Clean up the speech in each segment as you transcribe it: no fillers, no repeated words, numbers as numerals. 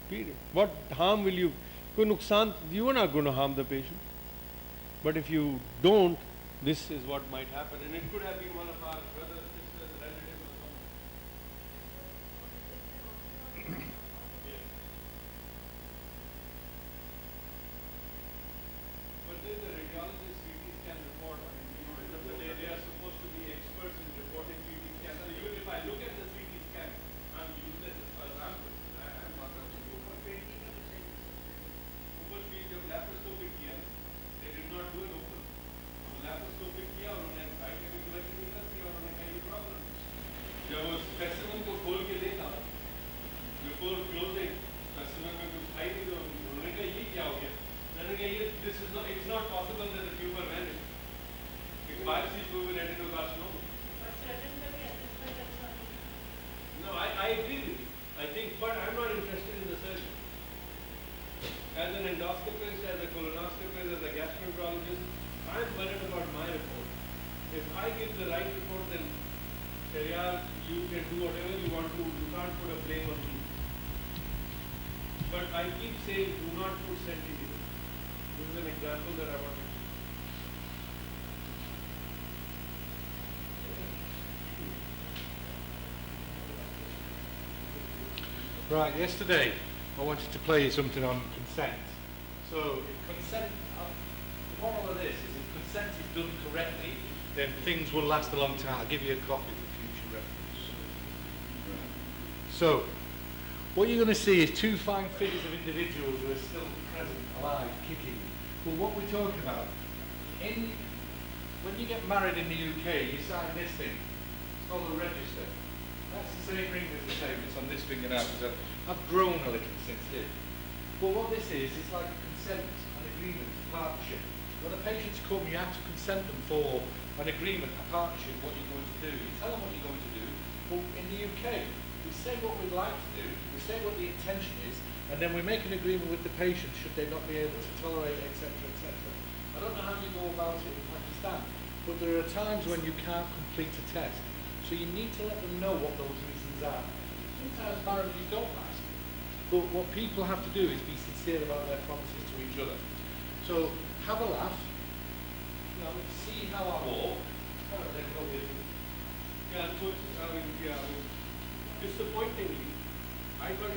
Period. What harm will you? कोई नुकसान, you are not going to harm the patient. But if you don't, this is what might happen, and it could have been one of our brothers, sisters, relatives, or someone. But then the radiologist CT scan report, I mean, end of the day, they are supposed to be experts in reporting CT scans. So even if I look at the CT scan, I'm useless as far as I'm concerned. I'm not going to do it. ऊपर भी जब laparoscopic किया, they did not do it open. laparoscopic किया, उन्होंने scientific investigation किया, उन्होंने कहा ये problem है. जब वो specimen को खोल के देखा, before closing, specimen में कुछ था ही नहीं, तो उन्होंने कहा ये क्या हो गया? मैंने कहा ये this is not, it's not possible that the tumor vanished. It's biopsy-proven adenocarcinoma. No, I agree with you. I think, but I'm not interested in the surgeon. As an endoscopist, as a colonoscopist, as a gastroenterologist, I'm worried about my report. If I give the right report, then Sharia, you can do whatever you want to. You can't put a blame on me. But I keep saying, do not put centimeters. This is an example that I want to give. Right, yesterday I wanted to play you something on consent. So, if consent, the moral of this is if consent is done correctly, then things will last a long time. I'll give you a copy for future reference. Right. So, what you're going to see is two fine figures of individuals who are still present, alive, kicking. Well, what we're talking about, when you get married in the UK, you sign this thing. It's called a register. That's the same ring as the same. It's on this finger now, because I've grown a little since then. But what this is, it's like a consent, an agreement, a partnership. When the patients come, you have to consent them for an agreement, a partnership, what you're going to do. You tell them what you're going to do. But in the UK, we say what we'd like to do, we say what the intention is, and then we make an agreement with the patient should they not be able to tolerate, etc., etc. I don't know how you go about it in Pakistan, but there are times when you can't complete a test. So you need to let them know what those reasons are. Sometimes marriages don't last, but what people have to do is be sincere about their promises to each other. So have a laugh, you know, see how I walk. Then go with you. Yeah, disappointingly, I got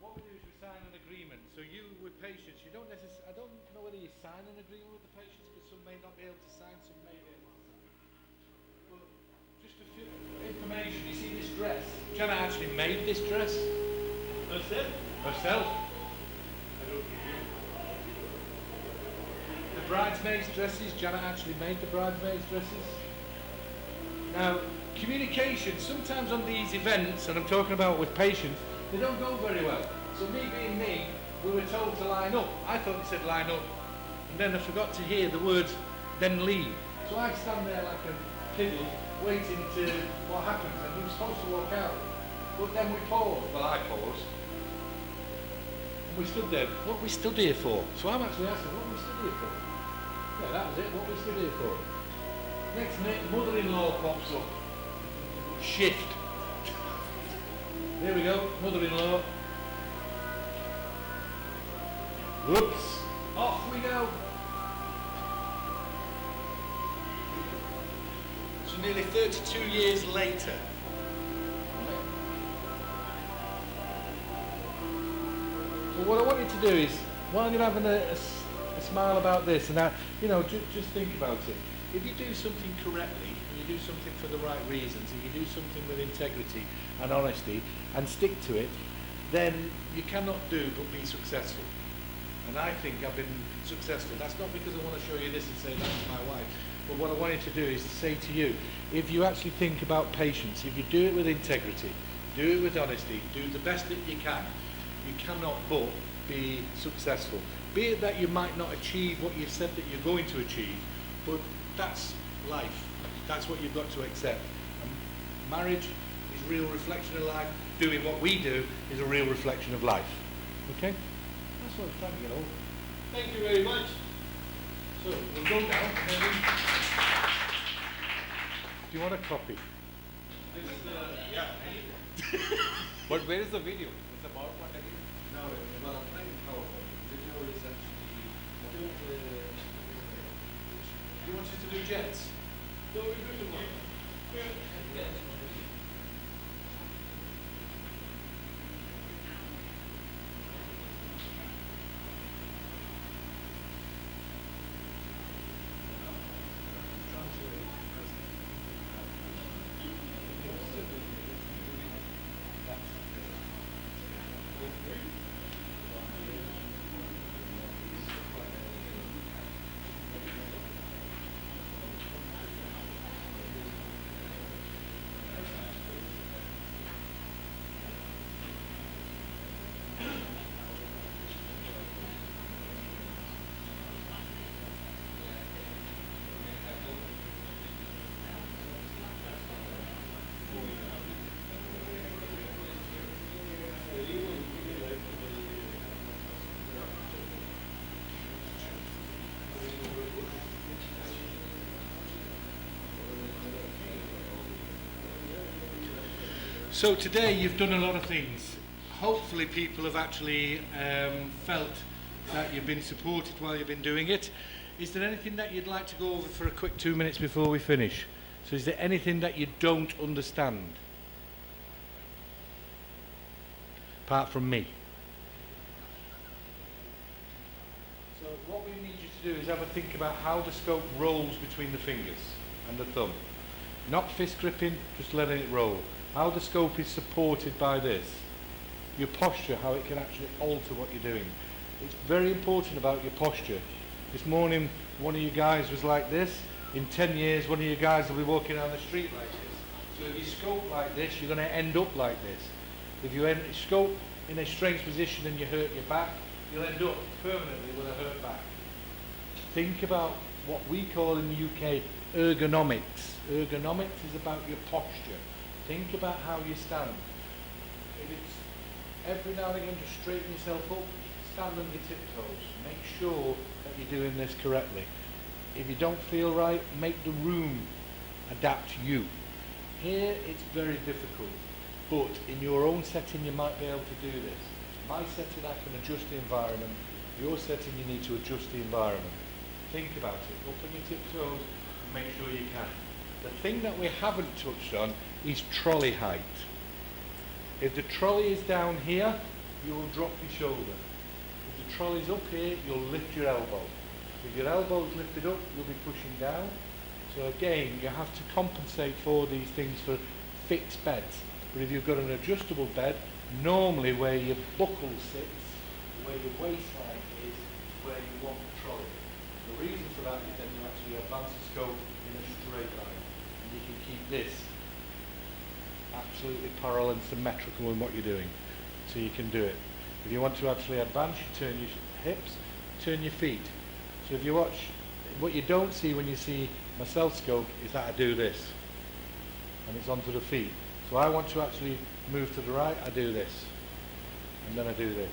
What we do is we sign an agreement. So you, with patients, you don't necessarily, I don't know whether you sign an agreement with the patients, because some may not be able to sign, some may be able to sign. But just a few information, you see this dress? Jenna actually made this dress. herself. Herself. The bridesmaids' dresses, Jenna actually made the bridesmaids' dresses. Now, communication, sometimes on these events, and I'm talking about with patients, they don't go very well. So me being me, we were told to line up. I thought they said line up. And then I forgot to hear the words, then leave. So I stand there like a fiddle, waiting to what happens, and we were supposed to walk out. But then we paused. Well, I paused. And we stood there. What we stood here for? So I'm actually asking, what we stood here for? Yeah, that was it, what we stood here for. Next minute, mother-in-law pops up. Shift. There we go, mother-in-law. Whoops. Off we go. So nearly 32 years later. So what I want you to do is, while you're having a smile about this, and that, you know, just think about it. If you do something correctly, and you do something for the right reasons, and you do something with integrity and honesty, and stick to it, then you cannot do but be successful. And I think I've been successful. That's not because I want to show you this and say that's my wife. But what I want you to do is to say to you, if you actually think about patience, if you do it with integrity, do it with honesty, do the best that you cannot but be successful. Be it that you might not achieve what you've said that you're going to achieve, but that's life. That's what you've got to accept. And marriage is a real reflection of life. Doing what we do is a real reflection of life. Okay? That's what I was trying to get over. Thank you very much. So, we'll go now. Do you want a copy? Yeah. But where is the video? It's about what again? No, well, I'm playing PowerPoint. Video is actually... Do you want us to do jets? No, we do tomorrow. So today you've done a lot of things. Hopefully people have actually felt that you've been supported while you've been doing it. Is there anything that you'd like to go over for a quick 2 minutes before we finish? So is there anything that you don't understand? Apart from me. So what we need you to do is have a think about how the scope rolls between the fingers and the thumb. Not fist gripping, just letting it roll. How the scope is supported by this. Your posture, how it can actually alter what you're doing. It's very important about your posture. This morning, one of you guys was like this. In 10 years, one of you guys will be walking down the street like this. So if you scope like this, you're going to end up like this. If you scope in a strange position and you hurt your back, you'll end up permanently with a hurt back. Think about what we call in the UK ergonomics. Ergonomics is about your posture. Think about how you stand. If it's every now and again just straighten yourself up, stand on your tiptoes. Make sure that you're doing this correctly. If you don't feel right, make the room adapt to you. Here it's very difficult, but in your own setting you might be able to do this. My setting I can adjust the environment. Your setting you need to adjust the environment. Think about it. Up on your tiptoes and make sure you can. The thing that we haven't touched on is trolley height. If the trolley is down here, you will drop your shoulder. If the trolley's up here, you'll lift your elbow. If your elbow's lifted up, you'll be pushing down. So again, you have to compensate for these things for fixed beds. But if you've got an adjustable bed, normally where your buckle sits, where your waistline is where you want the trolley. The reason for that is then you actually advance the scope in a straight line. And you can keep this absolutely parallel and symmetrical in what you're doing. So you can do it. If you want to actually advance, you turn your hips, turn your feet. So if you watch, what you don't see when you see my self-scope is that I do this. And it's onto the feet. So I want to actually move to the right, I do this. And then I do this.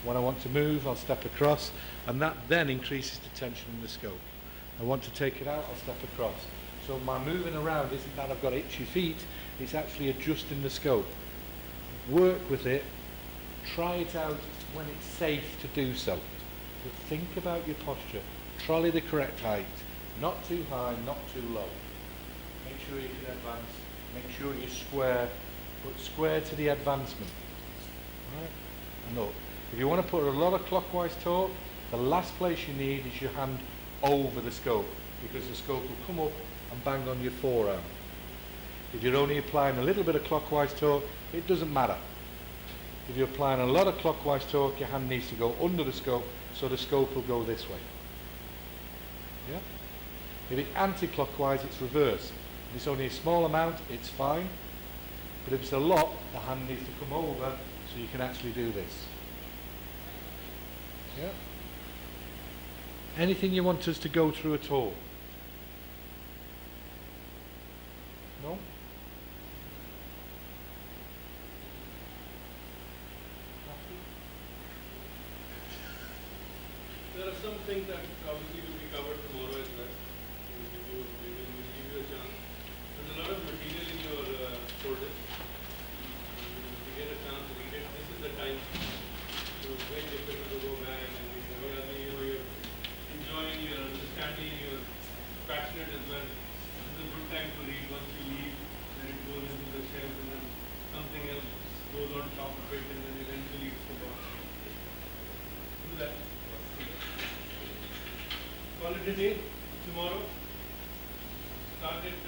When I want to move, I'll step across, and that then increases the tension in the scope. I want to take it out, I'll step across. So my moving around isn't that I've got itchy feet, it's actually adjusting the scope. Work with it, try it out when it's safe to do so. But think about your posture. Trolley the correct height. Not too high, not too low. Make sure you can advance. Make sure you're square, but square to the advancement. Right? And look, if you want to put a lot of clockwise torque, the last place you need is your hand over the scope, because the scope will come up and bang on your forearm. If you're only applying a little bit of clockwise torque, it doesn't matter. If you're applying a lot of clockwise torque, your hand needs to go under the scope, so the scope will go this way. Yeah? If it's anti-clockwise, it's reverse. If it's only a small amount, it's fine. But if it's a lot, the hand needs to come over so you can actually do this. Yeah? Anything you want us to go through at all? No? There are some things that obviously will be covered tomorrow as well. We will give you a chance. There's a lot of material in your folder. If you get a chance to read it, this is the time. So it's very difficult to go back and read. You're enjoying, you're understanding, you're passionate as well. This is a good time to read. Once you leave, then it goes into the shelf, and then something else goes on top of it, and then eventually it's forgotten. Do that. Call it a day tomorrow. Start at